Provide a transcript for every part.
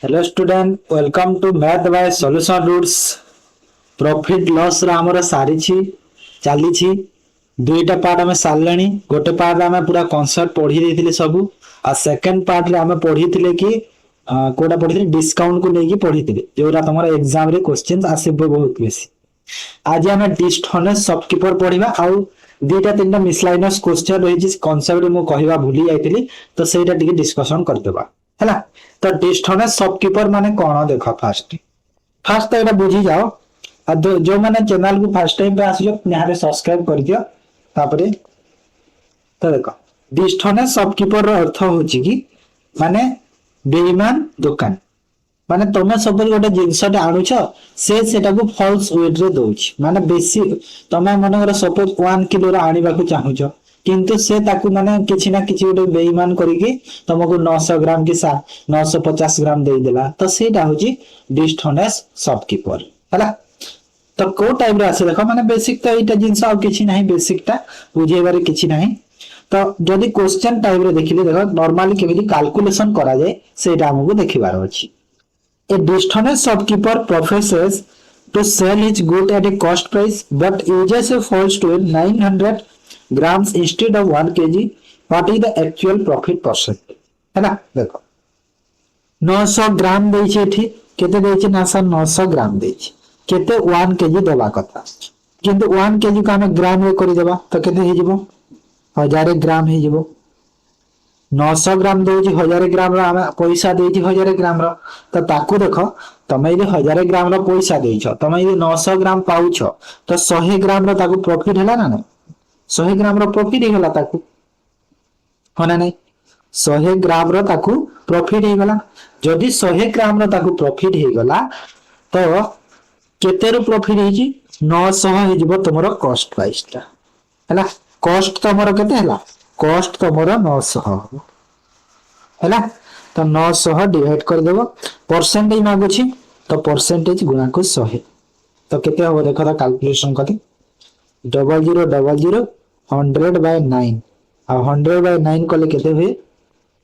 Hello student welcome to math by solution roots profit loss रा हमर सारी चली दुईटा पार्ट आम सारे गोटे पार्ट आम पूरा कनसेप्ट पढ़ी देथिले सब आ सेकंड पार्ट रे आम पढ़ी थिले कि कोडा पढ़ी थिले डिस्काउंट को लेके पढ़ी थिले जोरा तमरा एग्जाम रे क्वेश्चन आसीबो बहुत बेसी। आज आम डिस्टनेस शॉपकीपर पढ़िबा आउ दुईटा तीनटा मिसलाइनस क्वेश्चन रही कनसेप्ट मु कहवा भूली जाइतिली तो सेटा टिके डिस्कशन करदेबा हैला। तो डिस्टनेस शॉपकीपर माने कोन देखो फास्ट फास्ट तो एटा बुझी जाओ आ जो माने चैनल को फर्स्ट टाइम पे आसियो निहारे सब्सक्राइब कर दियो तापरे। तो देखो डिस्टनेस शॉपकीपर रो अर्थ होची कि माने बेईमान दुकान माने तमे सब गोटे जिनसटे आणुछ से सेटा को फॉल्स वेट रे दोछ माने बेसी तमे मनकर सपोज 1 किलो रा आनिबा को चाहुछ किंतु से ताकू माने किछि ना किछि गोटे बेईमान करिके तुमको 900 ग्राम की 950 ग्राम दे देला तो सेटा होची डिस्टनेस शॉपकीपर हला। तो को टाइम रे आसे देखो माने बेसिक तो एटा जिंस आ किछि नाही बेसिक ता बुझेबारे किछि नाही। तो जदि क्वेश्चन टाइम रे देखिले देखो नॉर्मली केमिति कैलकुलेशन करा जाय सेटा हमहु देखिबार अछि। A dishonest shopkeeper professes to sell his good at a cost price but uses a false to 900 grams instead of 1 kg. What is the actual profit percent? है ना देखो 900 ग्राम देइछे एठी केते देइछे ना सर 900 ग्राम देइछे केते 1 केजी देबा कथा किंतु 1 केजी को हमें ग्राम रे करि देबा तो केते हे जिवो 1000 ग्राम हे जिवो 900 ग्राम दौची 1000 ग्राम रो आमे पैसा देची 1000 ग्राम रो तो ताकू देखो तमे जे 1000 ग्राम रो पैसा देइछो तमे जे 900 ग्राम पाउछो तो 100 ग्राम रो ताकू प्रॉफिट हैला ना नहीं 100 ग्राम रो प्रॉफिट हे गला ताकू होना नहीं 100 ग्राम रो ताकू प्रॉफिट हे गला जदी 100 ग्राम रो ताकू प्रॉफिट हे गला तो केते रो प्रॉफिट हे जी 900 हे जिवो तमरो कॉस्ट प्राइस ता हैला कॉस्ट तमरो केते हैला कॉस्ट तमरो 900 हैला तो 900 डिवाइड कर देबो परसेंटेज मागुची तो परसेंटेज गुणा को 100 तो केते हो देखो तो कैलकुलेशन करते 0000 100 बाय 9 आ 100 बाय 9 कले केते हुए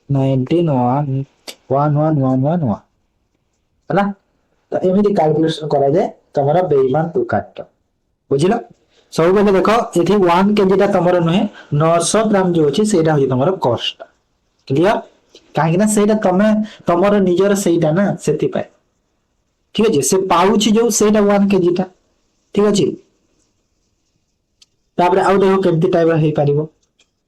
191111 हैला। तो एमिति कैलकुलेशन करा जाए तमरा बेईमान दुकान बुझिलो सब बेले देखो एथि 1 केजी ता तमरो नहे 900 ग्राम जो अछि सेटा होय तमरो कॉस्ट क्लियर काहे ना सेटा तमे तमरो निजर सेटा ना सेति पाए ठीक अछि से पाउछि जो सेटा 1 केजी ता ठीक अछि। तापर आउ देखो केमति टाइप हे पारिबो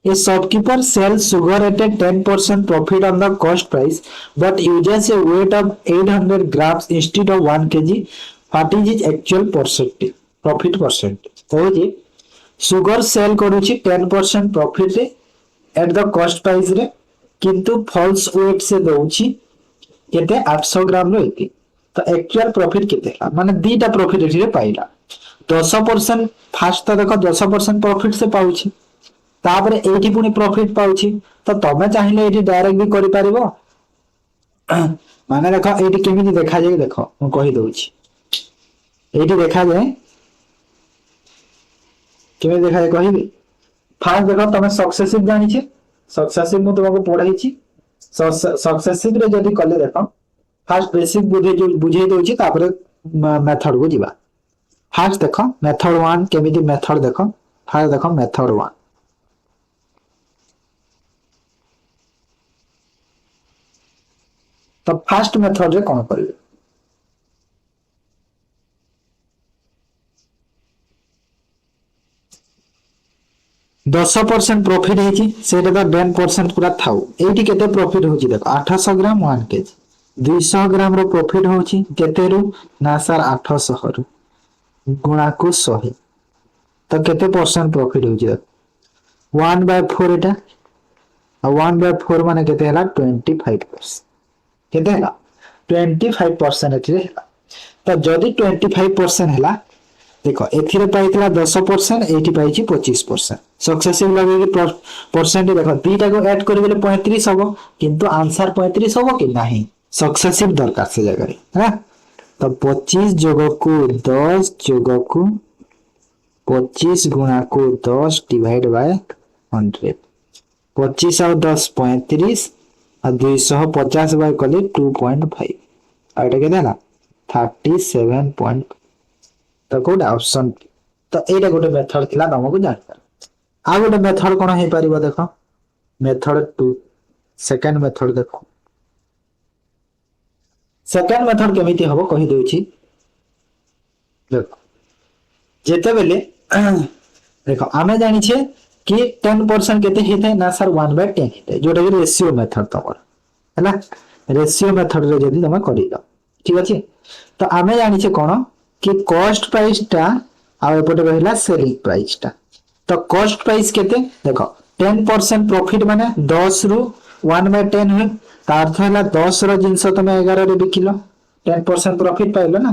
a shopkeeper sell sugar at 10% profit on the cost price but uses a weight of 800 grams instead of 1 KG what is is actual percentage profit percentage कहूची सुगर सेल करूची 10% प्रॉफिट रे एट द कॉस्ट प्राइस रे किंतु false wait से दउची केते 800 ग्राम रो एति तो actual profit केते माने दीटा प्रॉफिट एठी रे पाइला 10% फास्ट तो देखो 10% प्रॉफिट से पाउची तापर एठी पुनी प्रॉफिट पाउची तो तमे चाहिले एठी डायरेक्ट भी करि पारिबो माने देखो एठी केमिति देखा जाय देखो म कहि दउची एठी देखा जाय केमे देखा जाय कहिबी फास्ट देखो तमे सक्सेसिव जानि छे सक्सेसिव मु तुमको पढाई छी सक्सेसिव रे जदी कले देखो फास्ट बेसिक बुझे दोची तापर मेथड को जिबा फास्ट देखो मेथड 1 केमिति मेथड देखो फास्ट देखो मेथड 1 तो फास्ट मेथड रे कोन करिवे 10% प्रॉफिट है सेटा तो 10% पूरा थाउ एठी केते प्रॉफिट होची देखो 800 ग्राम 1 केजी 200 ग्राम रो प्रॉफिट होची केते रु ना सर 800 रु गुणा को 100 तो केते परसेंट प्रॉफिट होची देखो 1/4 एटा आ 1/4 माने केते हला 25% केते हला 25% एठी हला तो जदी 25% हला देखो एथिरे पाइतला 10% एठी पाइची 25% सक्सेसिव लगे कि परसेंट देखो दीटा को ऐड करि गेले 35 हबो किंतु आंसर 35 हबो कि नाही सक्सेसिव दरकार से जगह है तो 25 जोग को 10 जोग को 25 गुणा को 10 डिवाइड बाय 100 25 और 10 35 और 250 बाय कले 2.5 आ एटा केते हला 37 पॉइंट तो कोडा ऑप्शन तो एटा गोटे मेथड थिला तुमको जानि पर आ गोटे मेथड कोन हे परिबो देखो मेथड 2 सेकंड मेथड देखो सेकंड मेथड केमिति हबो कहि देउची देखो जेते बेले देखो आमे जानि छे कि 10% केते हेते ना सर 1/10 हेते जोटा कि रेशियो मेथड तमर हैला रेशियो मेथड रे जदी तमे करि दो ठीक अछि तो आमे जानि छे कोन कि कॉस्ट प्राइस टा आ एपटे रहला सेलिंग प्राइस टा तो कॉस्ट प्राइस केते देखो 10% प्रॉफिट माने 10 रु 1/10 है ता अर्थ हैला 10 रो जिंस तमे 11 रे बिकिलो 10% प्रॉफिट पाइलो ना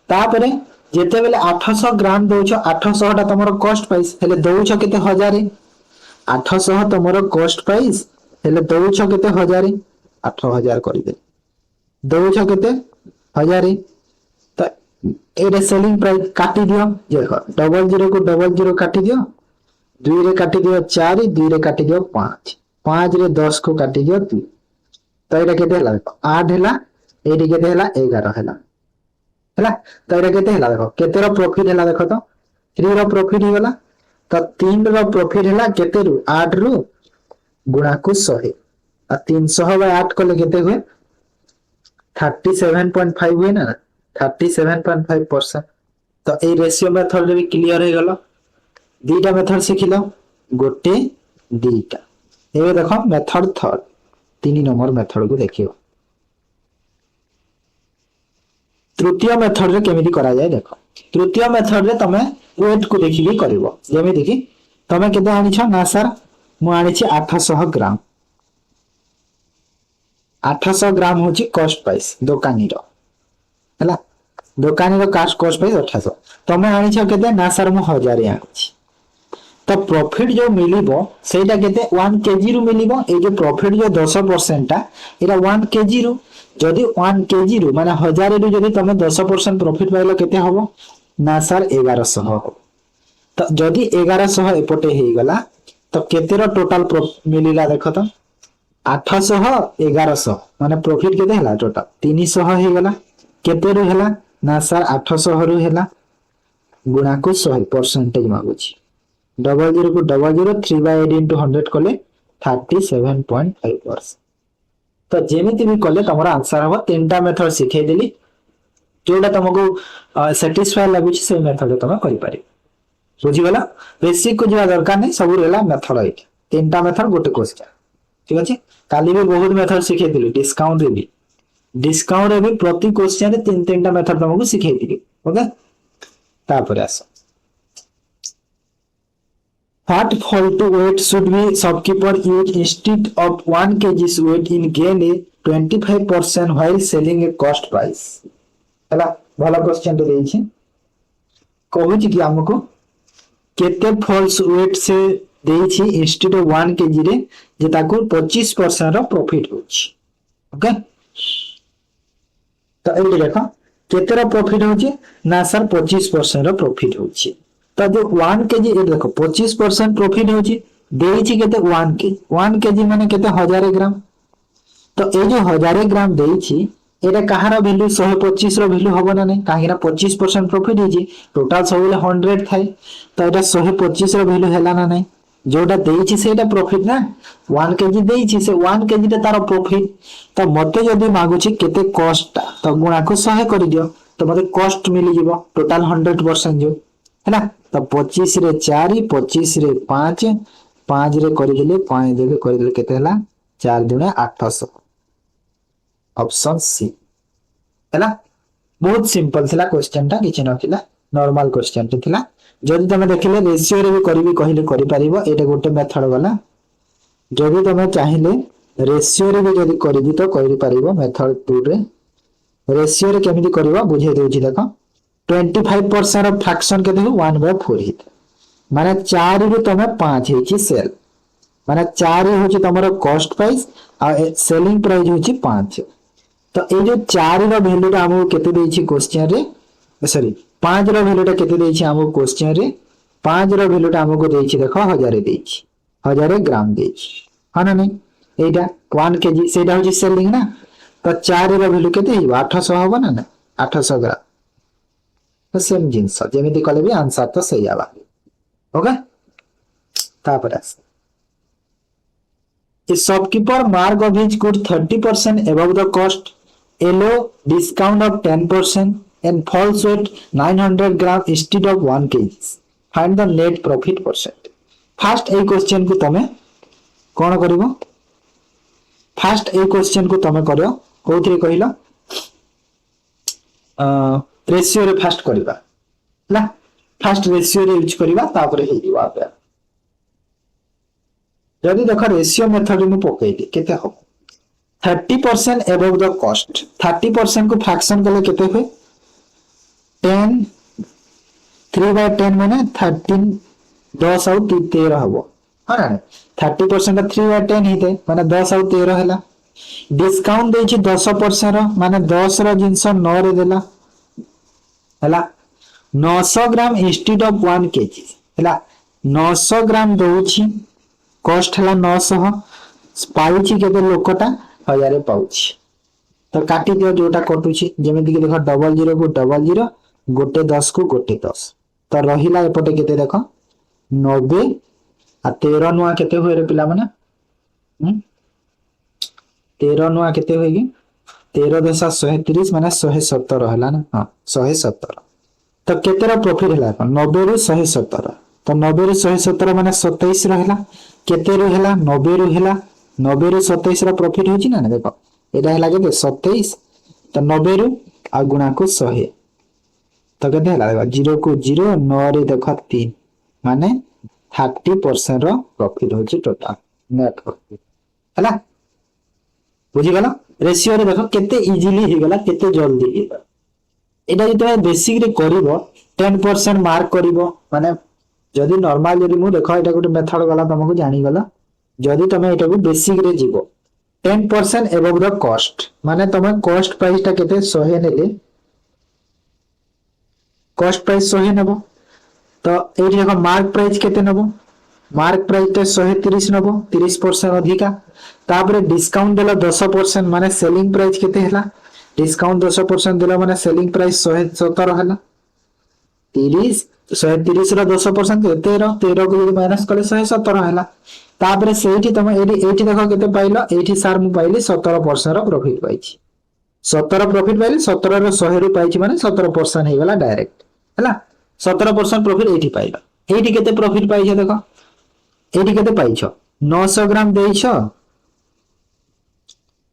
तापरे जेते बेले 800 ग्राम दोछो 800 टा तमरो कॉस्ट प्राइस हेले दोछो केते 1000 800 तमरो कॉस्ट प्राइस हेले दोछो केते 1000 8000 करि दे दोछो केते 1000 तो एरे सेलिंग प्राइस काटी दियो देखो डबल जीरो को डबल जीरो काटी दियो 2 रे काटी दियो 4 2 रे काटी दियो 5 5 रे 10 को काटी दियो 2 तो एटा केते हला 8 हला एडी केते हला 11 हला हला तो एटा केते हला देखो केते रो प्रॉफिट हला देखो तो 3 रो प्रॉफिट ही गला तो 3 रो प्रॉफिट हला केते रु 8 रु गुणा को 100 आ 300 बाय 8 को केते हुए 37.5 हुए ना 37.5% तो ए रेशियो मेथड रे भी क्लियर हे गलो दीटा मेथड सिखिलो गोटे दीटा एबे देखो मेथड थर्ड 3 नंबर मेथड को देखियो तृतीय मेथड रे केमिति करा जाय देखो तृतीय मेथड रे तमे वेट को देखि भी करबो जेमे देखि तमे केते आनी छ ना सर मु आनी छी 800 ग्राम 800 ग्राम होची कॉस्ट प्राइस दुकानी रो हला दुकानी रो कॉस्ट प्राइस 800 तमे आनी छ केते ना सर मु 1000 आनी छी तो प्रॉफिट जो मिलिबो सेटा केते 1 केजी रु मिलिबो ए जो प्रॉफिट जो 10% ता एटा 1 केजी रु जदी 1 केजी रु माने 1000 रु जदी तमे 10% प्रॉफिट पाइलो केते हबो ना सर 1100 हो तो जदी 1100 एपटे हे गला तो केते रो टोटल मिलिला देखो तो 800 1100 माने प्रॉफिट केते हला टोटल 300 हे गला केते रु हला ना सर 800 रु हला गुणा को 100% मागुची डबल जीरो को डबल जीरो 3/8 into 100 कले 37.5%। तो जेमिति भी कले तमरा आंसर हबो तीनटा मेथड सिखै देली जोटा तुमको सैटिस्फाई लागुची से मेथड तमे करि पारि बुझी गला बेसिक को जिया दरकार नै सब रेला मेथड है तीनटा मेथड गोटे क्वेश्चन ठीक अछि काली भी बहुत मेथड सिखै देली डिस्काउंट रे भी प्रति क्वेश्चन रे तीन तीनटा मेथड तुमको सिखै देली ओके तापर आसो What faulty weight should be shopkeeper use instead of 1 kg's weight in gain a 25% while selling a cost price? हला भला क्वेश्चन तो देछि कहूछि कि हमको केते फॉल्स वेट से देछि इंस्टेड ऑफ 1 kg रे जे ताको 25% रो प्रॉफिट होछि ओके तो एइ देखो केते रो प्रॉफिट होछि ना सर 25% रो प्रॉफिट होछि तो जो 1 केजी ए देखो 25% प्रॉफिट होची देइची केते 1 केजी माने केते 1000 ग्राम तो ए जो 1000 ग्राम देइची एटा कहार वैल्यू 125 रो वैल्यू होबो ना नै काहेना 25% प्रॉफिट हिची टोटल सबले 100 थाई तो एटा 125 रो वैल्यू हैला ना नै जोटा देइची सेटा प्रॉफिट ना 1 केजी देइची से 1 केजी रे तार प्रॉफिट तो मते जदी मागुची केते कॉस्ट तो गुणा को 100 कर दियो तो मते कॉस्ट मिली जीवो टोटल 100% जो है ना तो 25 रे 4 25 रे 5 5 रे करि देले 5 देले करि देले केते हला 4 दुने 800 ऑप्शन सी हैला बहुत सिंपल थिला क्वेश्चन ता किछ नथिला नॉर्मल क्वेश्चन थिला जदी तमे देखिले रेशियो रे भी करबी कहिले करि परिबो एटा गोटे मेथड वाला जदी तमे चाहिले रेशियो रे भी जदी करबी तो करि परिबो मेथड 2 रे रेशियो रे केमिति करबो बुझे देउछि देखो 25% ऑफ फ्रैक्शन के देखो 1/4 हित माने 4 रु तमे 5 हिची सेल माने 4 होची तमरो कॉस्ट प्राइस आ सेलिंग प्राइस होची 5 तो ए जो 4 रो वैल्यू ता हमहु केते देछि क्वेश्चन रे सॉरी 5 रो वैल्यू ता केते देछि हमहु क्वेश्चन रे 5 रो वैल्यू ता हमहु देछि देखो 1000 देछि 1000 ग्राम देछि हां ना नै एटा 1 केजी सेटा होची सेलिंग ना तो 4 ର भैल्यू केते हिबो 800 हबो ना ना 800 ग्राम तो सेम जिंस जेमिति कले भी आंसर तो सही आबा ओके तापर A shopkeeper mark of his good 30% above the cost, allow discount of 10% and falls weight 900 gram instead of 1 kg. Find the net profit percent. First a question को तमे कौन करिवो फास्ट ए question को तमे करियो कोथरे कहिलो रेशियो रे fast करिबा ना fast ratio रे यूज करिबा तापर हे दिवा पे जदि देख रेशियो मेथड मु पकेइली केते हो 30% अबव द कॉस्ट 30% को फ्रैक्शन कले केते होय 10 3/10 माने 13 10 और 13 हबो हां ना 30% 3/10 हिते माने 10 और 13 हैला डिस्काउंट देछि 10% रो माने 10 रो जिंस 9 रे देला हैला 900 ग्राम इंस्टेड ऑफ 1 केजी हैला 900 ग्राम दोछि कॉस्ट हैला 900 पाउछि केते लोकटा 1000 पाउछि तो काटी दियो जोटा कटुछि जेमिति कि देखो डबल 0 को डबल 0 गोटे 10 को गोटे 10 तो रहिला एपटे केते देखो 90 आ 13 नुआ केते होय रे पिला माने 13 नुआ केते होय कि 13 दशा 130 माने 117 हैला ना हां 117 तो केते रो प्रॉफिट हैला 90 रु 117 तो 90 रु 117 माने 27 रहला केते रु हैला 90 रु हैला 90 रु 27 रो प्रॉफिट होची ना देखो एटा हैला केते 27 तो 90 रु आ गुणा को 100 तो केते हैला देखो 0 को 0 9 रे देखो 3 माने 30% रो प्रॉफिट होची टोटल नेट प्रॉफिट हैला बुझी गला रेशियो रे देखो केते इजीली ही गला केते जल्दी ही एटा जे तमे बेसिक रे करिवो 10% मार्क करिवो माने जदी नॉर्मल जदी मु देखो एटा गुटे मेथड गला तुमको जानि गला जदी तमे एटा को बेसिक रे जीवो 10% अबव द कॉस्ट माने तमे कॉस्ट प्राइस ता केते 100 नेले कॉस्ट प्राइस 100 नेबो तो एठी देखो मार्क प्राइस केते नेबो मार्क प्राइस ते 130 नेबो 30% अधिका तापर डिस्काउंट देला 10% माने सेलिंग प्राइस केते हैला डिस्काउंट 10% देला माने सेलिंग प्राइस 117 हैला 30 130 रो 10% 13 को यदि माइनस कले 117 हैला तापर सेठी तमे एठी देखो केते पाइलो एठी सर मु पाइली 17% रो प्रॉफिट पाइछि 17 प्रॉफिट पाइली 17 रो 100 रो पाइछि माने 17% हे गला डायरेक्ट हैला 17% प्रॉफिट एठी पाइलो एठी केते प्रॉफिट पाइछ देखो एठी केते पाइछ 900 ग्राम देइछ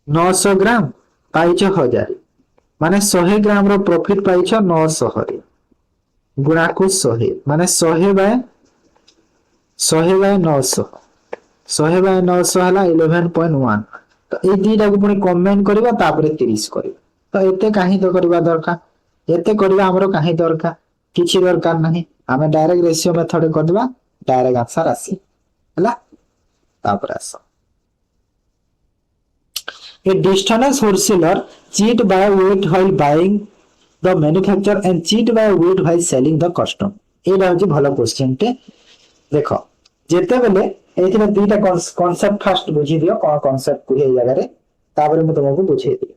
900 ग्राम पाइछ 1000 माने 100 ग्राम रो प्रॉफिट पाइछ 900 रे गुणा को 100 माने 100 बाय 900 100 बाय 900 हला 11.1 तो ए दीटा को पुनी कमेंट करबा तापर 30 करबा तो एते काहे तो करबा दरकार एते करबा हमरो काहे दरकार किछि दरकार नाही हमें डायरेक्ट रेशियो मेथड करबा डायरेक्ट आंसर आसी हला तापर आसो A dishonest wholesaler cheat by weight while buying the manufacturer and cheat by weight while selling the customer. एटा होची भलो क्वेश्चन टे देखो जेते बेले एथिरा दुईटा कांसेप्ट फास्ट बुझी दियो कोन कांसेप्ट कुहे जगह रे तापर मैं तुमको बुझे दियो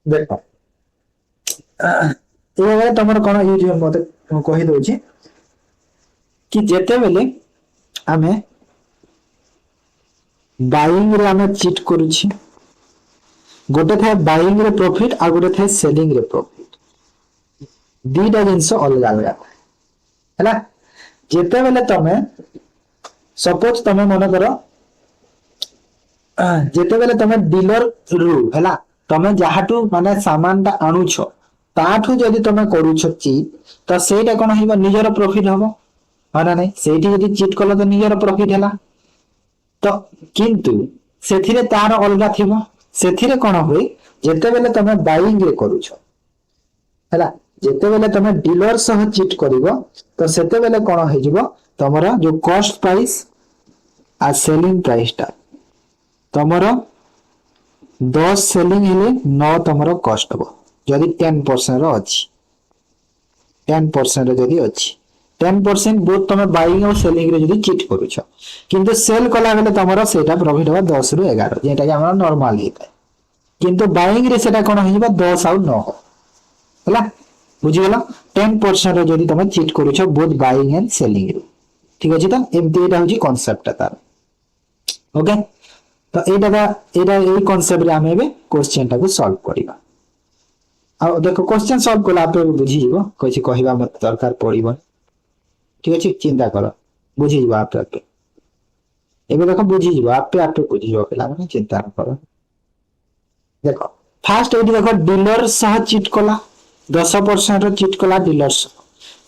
देखो ए तमर कोन यूज मते कहि दोची कि जेते बेले आमे बाइंग रे आमे चीट करूची गोटे थाए बाइंग रे प्रॉफिट आ गोटे थाए सेलिंग रे प्रॉफिट दीटा जिंस अलग अलग हैला जेते बेले तमे सपोज तमे मन करो जेते बेले तमे डीलर रु हैला तमे जाहाटू माने सामान ता आणुछो ताठू जदी तमे करूछो चीट तो सेटा कोन हिबो निजर प्रॉफिट हबो हाना नै सेठी जदी चीट कलो तो निजर प्रॉफिट हैला तो किंतु सेथिरे तार अलगा थिबो सेथिरे कोन होई जेते बेले तमे बाइंग रे करूछो हैला जेते बेले तमे डीलर सह चीट करिवो तो सेते बेले कोन होई जिवो तमरा जो कॉस्ट प्राइस आ सेलिंग प्राइस ता तमरा 10 सेलिंग हेले 9 तमरा कॉस्ट हबो जदी 10% रो अछि 10% रो जदी अछि 10% बोथ तुम बाइंग और सेलिंग रे जदी चिट करूछ किंतु सेल कला बेले तमरो सेटा प्रॉफिट होबा 10 रु 11 जेटा कि हमरा नॉर्मल हेता किंतु बाइंग रे सेटा कोन होइबा 10 और 9 हला बुझि गेला 10% रे जदी तुम चिट करूछ बोथ बाइंग एंड सेलिंग रे ठीक अछि त एमती एटा होची कांसेप्ट तार ओके तो एटा ए कांसेप्ट रे हमें क्वेश्चन टा को सॉल्व करिबा आ देखो क्वेश्चन सॉल्व कला पे बुझि जीवो कहि कहिबा मत दरकार पड़िबो ठीक अछि चिंता करो बुझि जीवो आप पे एबे देखो बुझि जीवो आप पे बुझि जीवो पिला माने चिंता न करो देखो फास्ट एटी देखो डीलर सह चिट कला 10% रो चिट कला डीलर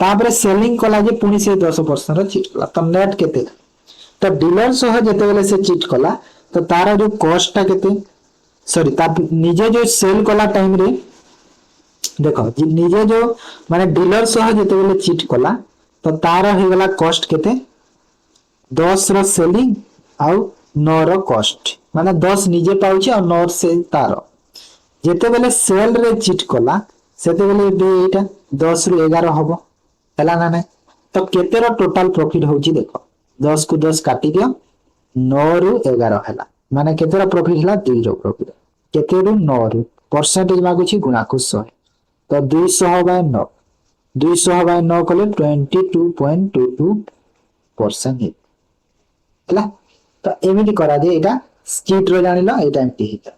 तापरे सेलिंग कला जे पुनी से 10% रो चिट कला त नेट केते तो डीलर सह जते बेले से चिट कला तो तारा जो कॉस्ट टा केते सॉरी ता निजे जो सेल कला टाइम रे देखो निजे जो माने डीलर सह जते बेले चिट कला तो तार हो गला कॉस्ट केते 10 रो सेलिंग आउ 9 रो कॉस्ट माने 10 निजे पाउची और 9 से तार जते बेले सेल रे चिट कला सेते बेले एटा 10 रु 11 हबो हला ना नै तो केते रो टोटल प्रॉफिट होची देखो 10 को 10 काटी दियो 9 रु 11 हला माने केते रो प्रॉफिट हला 2 रो प्रॉफिट केते रु 9 रु परसेंटेज मागुची गुणा को 100 तो 200/9 कले 22.22% हला तो एमिति करा दे एटा स्कीट रो जानिलो एटा एमिति हिता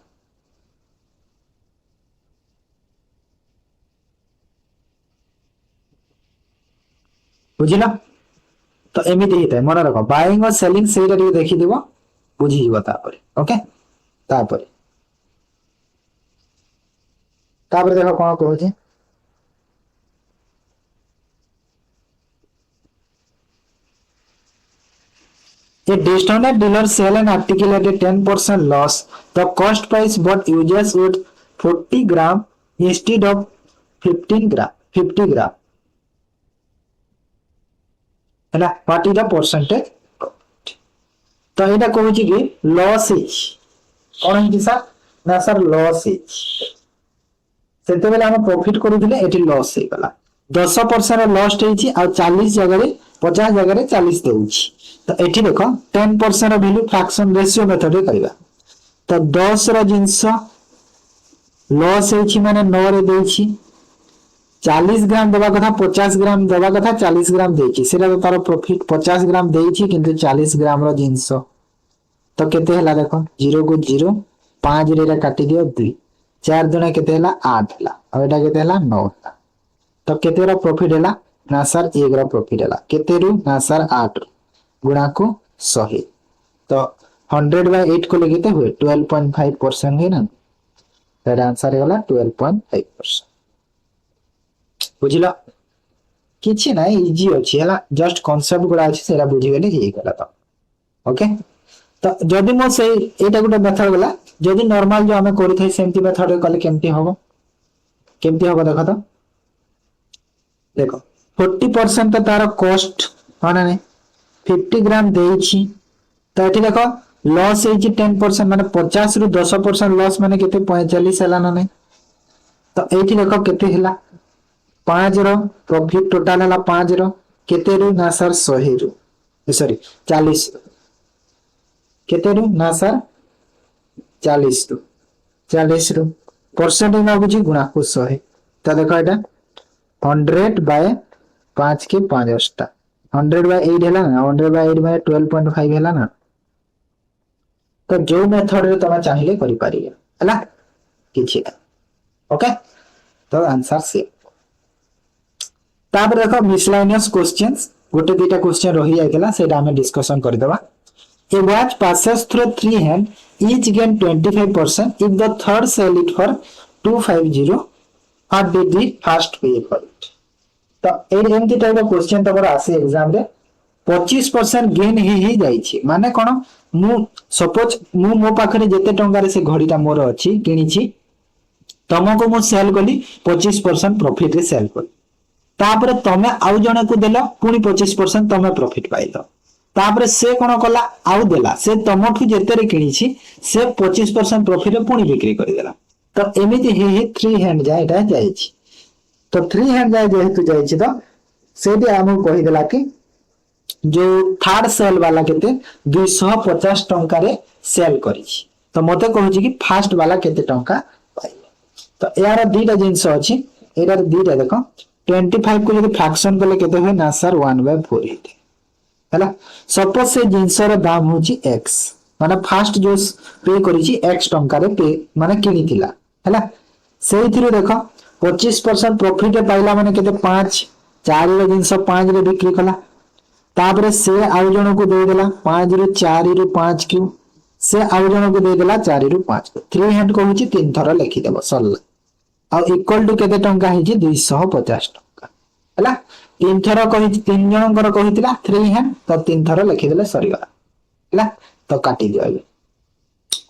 बुझिला तो एमिति हिता मन रखो बाइंग और सेलिंग सेटा टिके देखि देबो बुझि जीवो तापरे ओके तापरे देखो कोन कहूची A discounted dealer sell an article at a 10% loss. The cost price bought users would 40 gram instead of 15 gram, 50 gram. है what is the percentage? तो ये कहूँ कि लॉस कौन है सर ना सर लॉस से आम प्रॉफिट करूले ये लॉस हो गला 10% लॉस्ट होती 40 जगह 50 जगह 40 देउछि तो एठी देखो 10% वैल्यू फ्रैक्शन रेशियो मेथड रे करबा तो 10 रो जिंस लॉस होछि माने 9 रे देछि 40 ग्राम देबा कथा 50 ग्राम देबा कथा 40 ग्राम देछि सेरा तो तार प्रॉफिट 50 ग्राम देछि किंतु 40 ग्राम रो जिंस तो केते हला देखो 0 को 0 5 रे काटी दियो 2 4 दुना केते हला 8 हला और एटा केते हला 9 हला तो केते रो प्रॉफिट हला ना सर 1 रो प्रॉफिट हला केते रु ना सर 8 गुणा को 100 तो 100/8 को लेके हुए 12.5% है ना तो आंसर है वाला 12.5% बुझिला किछि ना इजी अछि हला जस्ट कांसेप्ट गुडा अछि सेरा बुझि गेले हे गला तो ओके तो जदी मो से एटा गुटे मेथड गला जदी नॉर्मल जो हमें करि थई सेमती मेथड रे कले केमती होबो देखो तो देखो 40% तो तार कॉस्ट होना नहीं 50 ग्राम देछि तो एठी देखो लॉस है 10% माने 50 रु 10% लॉस माने केते 45 हला ना नहीं तो एठी देखो केते हला 5 रो प्रॉफिट टोटल हला 5 रो केते रु ना सर 100 रु सॉरी 40 केते रु ना सर 40 रु परसेंटेज में बुझी गुणा को 100 तो देखो एटा 100/5 के 5 टा 100/8 है ना 100/8 में 12.5 है ना तो जो मेथड रे तमा चाहिले करि पारिए हला किछि ओके तो आंसर से तापर देखो मिसलेनियस क्वेश्चंस गोटे दुटा क्वेश्चन रहि आइतला सेटा हम डिस्कशन करि देबा ए watch passes through 3 hand each gain 25% if the third sell it for 250 what did the first pay for it तो एमती टाइप क्वेश्चन तमर आसे एग्जाम रे 25% गेन ही जाई छी माने कोन मु सपोज मु मो पाखरे जते टंगा रे से घड़ीटा मोर अछि किनी छी तमको मु सेल कली 25% प्रॉफिट रे सेल कली तापर तमे आउ जने को देलो पुनी 25% तमे प्रॉफिट पाइलो तापर से कोन कला आउ देला से तमठु जते रे किनी छी से 25% प्रॉफिट रे पुनी बिक्री करि देला तो एमिति ही 3 हैंड जाय एटा जाय छी तो 3 हैंड जाय जेहेतु जाय छी तो सेठी हमको कहि देला कि जो थर्ड सेल वाला केते 250 टंका रे सेल करिछि तो मते कहूछि कि फर्स्ट वाला केते टंका पाइले तो यार दीटा जिंस अछि एरा दीटा देखो 25 को यदि फ्रैक्शन कले केते होय ना सर 1/4 हेते हैला सपोज से जिंस रो दाम होछि x माने फर्स्ट जो पे करिछि x टंका रे पे माने किनिथिला हैला सेइथिरो देखो 25% प्रॉफिट पाइला माने केते 5 4 रो जिंस 5 रे बिक्री कला तापरे से आउ जन को दे देला 5 रु 4 रु 5 क्यू से आउ जन को दे देला 4 रु 5 3 हैंड को होची 3 थरा लिखि देबो सरला आ इक्वल टू केते टंका हेची 250 टंका हला 3 थरा कहि 3 जनकर कहितला 3 हैंड तो 3 थरा लिखि देले सरी गला हला तो काटी दियो आगे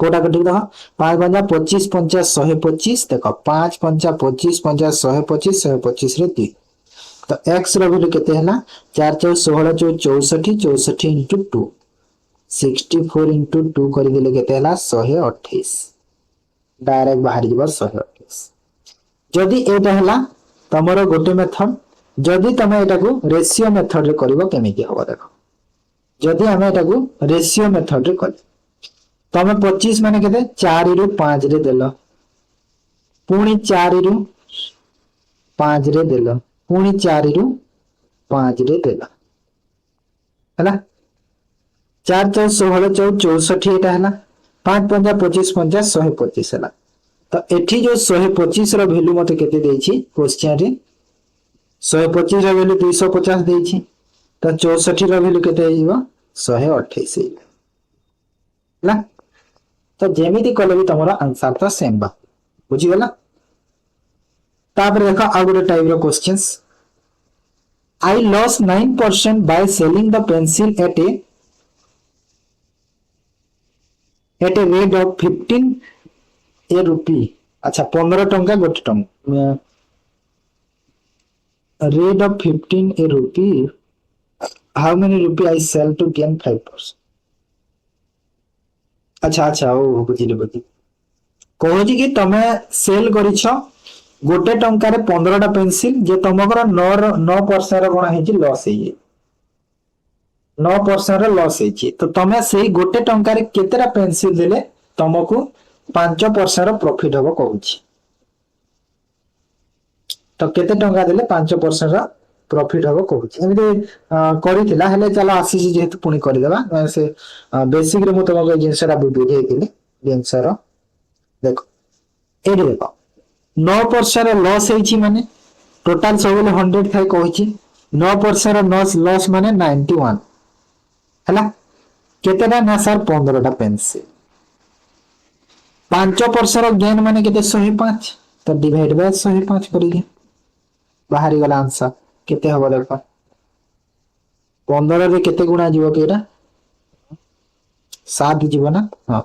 कोटा कटी दो 5 पंजा 25 50 125 देखो 5 पंजा 25 50 125 125 रे 3 तो x रो वैल्यू केते हला 4 4 16 64 64 into 2 64 into 2 करि देले केते हला 128 डायरेक्ट बाहर जीव 128 जदी एटा हला तमरो गोटे मेथड जदी तमे एटा को रेशियो मेथड रे करबो केमिति होबो देखो जदी हमें एटा को रेशियो मेथड रे कर तमे 25 माने केते 4 रु 5 रे देलो पुनी 4 रु 5 रे देलो पुनी 4 रु 5 रे देला हैला 4 4 16 64 एटा हैला 5 5 25 50 125 हैला तो एठी जो 125 रो वैल्यू मते केते देछि क्वेश्चन रे 125 रो वैल्यू 250 देछि तो 64 रो वैल्यू केते आइबो 128 हैला तो जेमिति कले भी तमरो आंसर तो सेम बा बुझी गेला तापर देखो आ गुटे टाइप रो questions I loss 9% by selling the pencil at a rate of 15 a rupee अच्छा 15 टंका गोटे टंका rate of 15 a rupee how many rupee I sell to gain 5% अच्छा अच्छा ओ बुझिले बुझि कहूची कि तमे सेल करिछ गोटे टंका रे 15 टा पेंसिल जे तमकर 9% रो कोन हेची लॉस हेई 9% रो लॉस हेची तो तमे सेही गोटे टंका रे केतेरा पेंसिल देले तमको 5% रो प्रॉफिट होबो कहूची तो केते टंका देले 5% रो प्रॉफिट होबो कहूची एमिते करिथिला हेले चलो आसीसी जेहेतु पुनी करि देबा से बेसिक रे मु तमको जिंसरा बुझेई दिले जिंसरा देखो एडी देखो 9% लॉस हेची माने टोटल सबले 100 थाई कहूची 9% लॉस माने 91 हैला केतेटा ना सर 15 टा पेंसिल 5% गेन माने केते 105 तो डिवाइड बाय 105 करिगे बाहरी गला आंसर केते हबो देखो 15 रे केते गुणा जीवो केटा 7 जीवो ना हां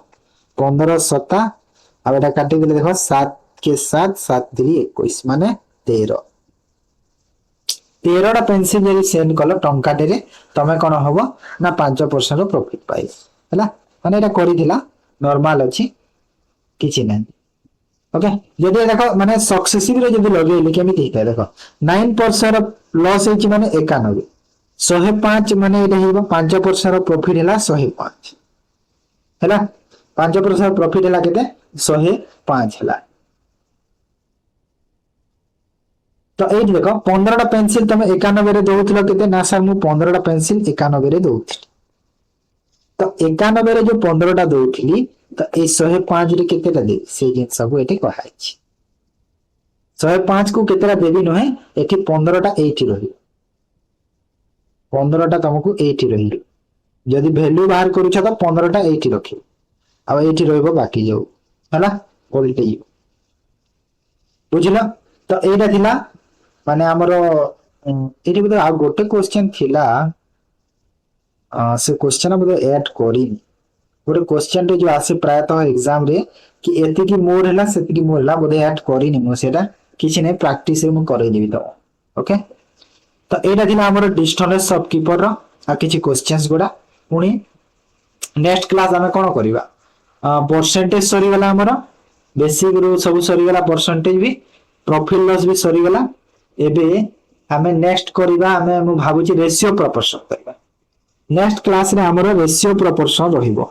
15 7 अब एटा काटी देले देखो 7 के 7 7 3 21 माने 13 टा पेंसिल जरी सेंड कलो टंका टे रे तमे कोन हबो ना 5% रो प्रॉफिट पाइ हैला माने एटा करि दिला नॉर्मल अछि किछि नै ओके जदि देखो माने सक्सेसिव रे जदि लगेली केमिति हिता देखो 9% लॉस हेची माने 91 105 माने एटा हेबो 5% रो प्रॉफिट हैला 105 हैला 5% प्रॉफिट हैला केते 105 हैला तो ए देखो 15 टा पेंसिल तमे 91 रे दोउथलो केते ना सर मु 15 टा पेंसिल 91 रे दोउथि तो 91 रे जो 15 टा दोउथली तो ए 105 रे केतेटा दे से जे सब एठी कहाइछि 105 को केतेटा देबी नहे एठी 15 टा एठी रही 15 टा तुमको एठी रही जदि वैल्यू बाहर करूछ तो 15 टा एठी रखी अब एठी रहबो बाकी जाऊ हला पलटि बुझिला तो एटा थिला माने हमरो एठी बद आ गोटे क्वेश्चन थिला से क्वेश्चन बद ऐड करी गोटे क्वेश्चन रे जो आसे प्रायतः एग्जाम रे कि एति की मोर हैला सेति की मोर हैला बद ऐड करी नि मो सेटा किछि नै प्रैक्टिस रे मु करै देबी तो ओके तो एटा थिला हमरो डिस्टेंस शॉपकीपर रो आ किछि क्वेश्चंस गोडा पुनी नेक्स्ट क्लास हमें कोन करबा परसेंटेज सरी गला हमरो बेसिक रो सब सरी गला परसेंटेज भी प्रॉफिट लॉस भी सरी गला एबे आमे नेक्स्ट करिबा आमे मु भाबुची रेशियो प्रोपोर्शन करबा नेक्स्ट क्लास रे हमरो रेशियो प्रोपोर्शन रहिबो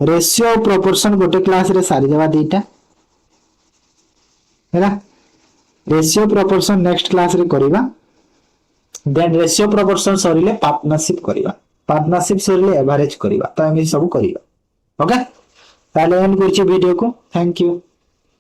रेशियो प्रोपोर्शन गोटे क्लास रे सारी देबा दीटा हैला रेशियो प्रोपोर्शन नेक्स्ट क्लास रे करिबा देन रेशियो प्रोपोर्शन सरिले पार्टनरशिप करिबा पार्टनरशिप सरिले एवरेज करिबा तो एमि सब करिबा ओके ताले एंड करछि वीडियो को थैंक यू।